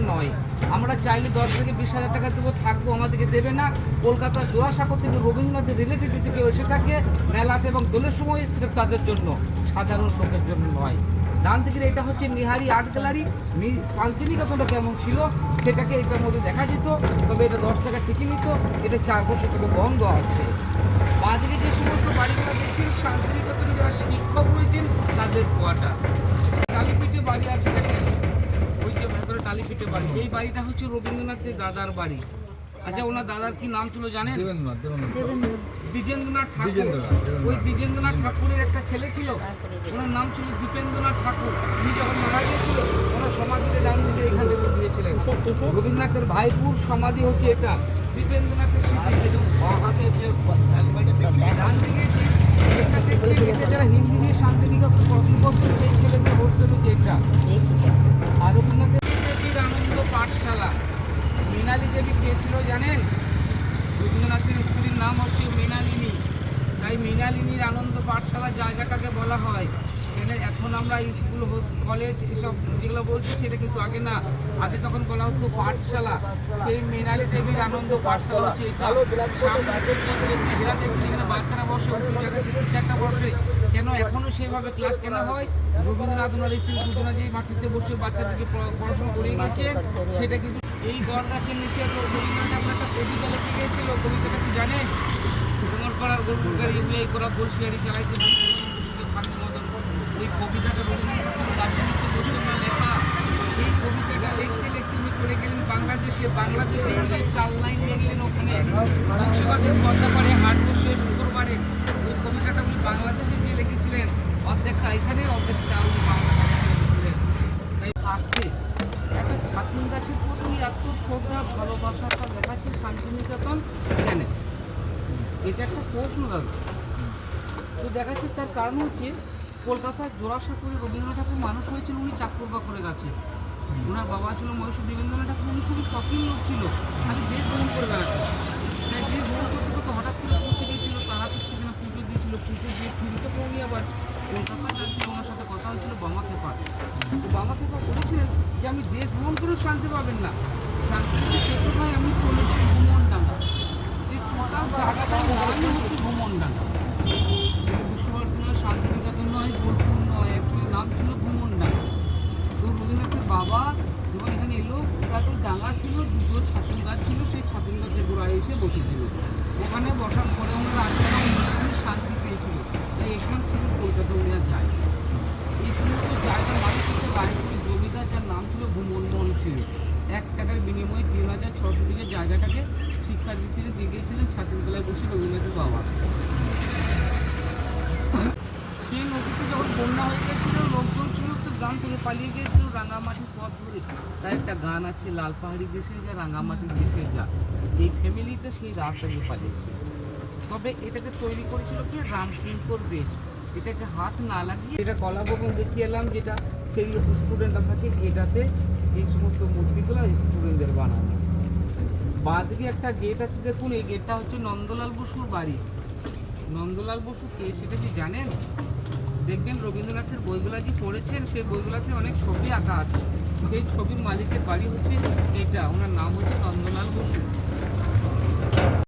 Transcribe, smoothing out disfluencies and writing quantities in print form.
নয়। আমরা চাইলে 10 থেকে 20,000 টাকা দেবো, থাকবো, আমাদেরকে দেবে না। কলকাতার জোড়াসাঁকো থেকে রবীন্দ্রনাথের রিলেটিভ যদি কেউ এসে থাকে মেলাতে এবং দোলের সময় স্রেফ তাদের জন্য, সাধারণ লোকের জন্য নয়। ডান দিকের এটা হচ্ছে নিহারি আর্ট গ্যালারি। শান্তিনিকেতনটা কেমন ছিল সেটাকে এটার মধ্যে দেখা যেত, তবে এটা 10 টাকা টিকিট নিত। এটা 4 বছর থেকে বন্ধ আছে। বাঁ দিকে যে সমস্ত বাড়িগুলো দেখছেন শান্তিনিকেতনে যারা শিক্ষক রয়েছেন তাদের কোয়ার্টার। কালীপিঠে বাড়ি আছে দেখেন, ওই যে ভেতরে টালিপিঠে বাড়ি, এই বাড়িটা হচ্ছে রবীন্দ্রনাথের দাদার বাড়ি। আচ্ছা, ওনার দাদার কি নাম ছিল জানেন? দ্বিজেন্দ্রনাথ ঠাকুর। ওই দ্বিজেন্দ্রনাথ ঠাকুরের একটা ছেলে ছিল, ওনার নাম ছিল দীপেন্দ্রনাথ ঠাকুর। উনি যখন মারা গিয়েছিল ওনার সমাধিতে ডান দিকে এখানে দিয়েছিলেন। রবীন্দ্রনাথের ভাইপুর সমাধি হচ্ছে এটা, দীপেন্দ্রনাথের স্মৃতি। ডান দিকে এটা যারা হিন্দি নিয়ে শান্তিনিকেতন পছন্দ করছে সেই ছেলেদের হোস্টেল হচ্ছে এটা। আর রবীন্দ্রনাথের দেবীর আনন্দ পাঠশালা, মৃণালী দেবী কে ছিল জানেন? রবীন্দ্রনাথের স্ত্রীর নাম হচ্ছে মৃণালিনী, তাই মৃণালিনীর আনন্দ পাঠশালা জায়গাটাকে বলা হয়। এখানে এখন আমরা স্কুল, কলেজ এসব যেগুলো বলছি সেটা কিন্তু আগে না, আগে তখন বলা হতো পাঠশালা। সেই মৃণালী দেবীর আনন্দ পাঠশালা হচ্ছে এটা। এখানে বাচ্চারা বসে একটা বসে কেন, এখনো সেভাবে ক্লাস কেন হয়? রবীন্দ্রনাথ ওনার স্ত্রী দুজনা যে মাটিতে বসে বাচ্চাদেরকে পড়াশোনা করে গিয়েছেন সেটা কিন্তু। এই বট গাছের নিচে রবীন্দ্রনাথ আপনার একটা কবিতা লিখে গিয়েছিল, কবিতাটা কি জানেন? তোমার পাড়ার গরুর গাড়ি এই করা বলশিয়ারি চালাইছে ভাগ্য মতন। ওই কবিতাটা রবীন্দ্রনাথ গাছের নিচে বসে না লেখা। এই কবিতাটা লিখতে লিখতে উনি চলে গেলেন বাংলাদেশে। বাংলাদেশে গিয়ে 4 লাইন লিখলেন ওখানে, বংশীবাদের কথা পারে হাট বসে শুক্রবারে। ওই কবিতাটা উনি বাংলাদেশে গিয়ে লিখেছিলেন, অর্ধেকটা এখানে অর্ধেকটা উনি বাংলাদেশে লিখেছিলেন। তাই আসছে একটা ছাতিম গাছের প্রতি এত শ্রদ্ধা ভালোবাসাটা দেখাচ্ছে শান্তিনিকেতন এখানে। এটা একটা প্রশ্ন দাদা তো দেখাচ্ছে। তার কারণ হচ্ছে কলকাতার জোড়াসাঁকোরে রবীন্দ্রনাথ ঠাকুর মানুষ হয়েছিল উনি চাকরবা করে গেছে। ওনার বাবা ছিল মহর্ষি দেবেন্দ্রনাথ ঠাকুর। উনি খুবই শখিন লোক ছিল, খালি দেশ ভ্রমণ করে বেড়াতো। তাই দেশ ভ্রমণ করতে করতে হঠাৎ করে পৌঁছে গিয়েছিল, তারা তো সেখানে পুজো দিয়েছিল। পুজো দিয়ে ফিরতে করে উনি আবার কলকাতায় যাচ্ছিল। ওনার সাথে কথা হয়েছিল বামা খেপা। তো বামা খেপা বলেছিলেন যে আমি দেশ ভ্রমণ করেও শান্তি পাবেন না, শান্তি পেতে হয় আমি চলে যাই ভ্রমণডাঙ্গা। এই টোটাল জায়গাটার নামই হচ্ছে ভ্রমণডাঙ্গা। বিশ্বভারতীর শান্তিনিকেতন নয়, বোলপুর নয়, অ্যাকচুয়ালি নাম ছিল ভ্রমণডাঙ্গা। তো রবীন্দ্রনাথের বাবা যখন এখানে এলো, পুরাতন ডাঙ্গা ছিল, দুটো ছাতিম গাছ ছিল, সেই ছাতিম গাছের গোড়ায় এসে বসেছিল। ওখানে বসার পরে ওনারা আজকে শান্তি পেয়েছিল। তাই এখান ছিল কলকাতা উনি আর যায়। এই সমস্ত জায়গার মানুষ হচ্ছে গায়ত্রী জমিদার, যার নাম ছিল ভূমনমোহন ছিল। 1 টাকার বিনিময়ে 3,600 বিঘে জায়গাটাকে শিক্ষার্থীদের দিয়ে গিয়েছিলেন ছাতিমতলায় বসে রবীন্দ্রনাথের বাবা। সেই নদীতে যখন বন্যা হয়ে গিয়েছিল, লোকজন সমস্ত গ্রাম থেকে পালিয়ে গিয়েছিল রাঙামাটির পথ ধরে। তার একটা গান আছে, লাল পাহাড়ি দেশে যা রাঙামাটির দেশে যা। এই ফ্যামিলিটা সেই রাস্তা দিয়ে পালিয়েছে। তবে এটাকে তৈরি করেছিল কি রামকিঙ্কর বেশ। এটাকে হাত না লাগিয়ে এটা কলা ভবন দেখিয়ে এলাম, যেটা সেই স্টুডেন্টরা থাকে এটাতে। এই সমস্ত মূর্তিগুলো স্টুডেন্টদের বানানো। বাঁ দিকে একটা গেট আছে দেখুন, এই গেটটা হচ্ছে নন্দলাল বসুর বাড়ি। নন্দলাল বসু কে সেটা কি জানেন? দেখবেন রবীন্দ্রনাথের বইগুলা যে পড়েছেন সেই বইগুলাতে অনেক ছবি আঁকা আছে। সেই ছবির মালিকের বাড়ি হচ্ছে এইটা, ওনার নাম হচ্ছে নন্দলাল বসু।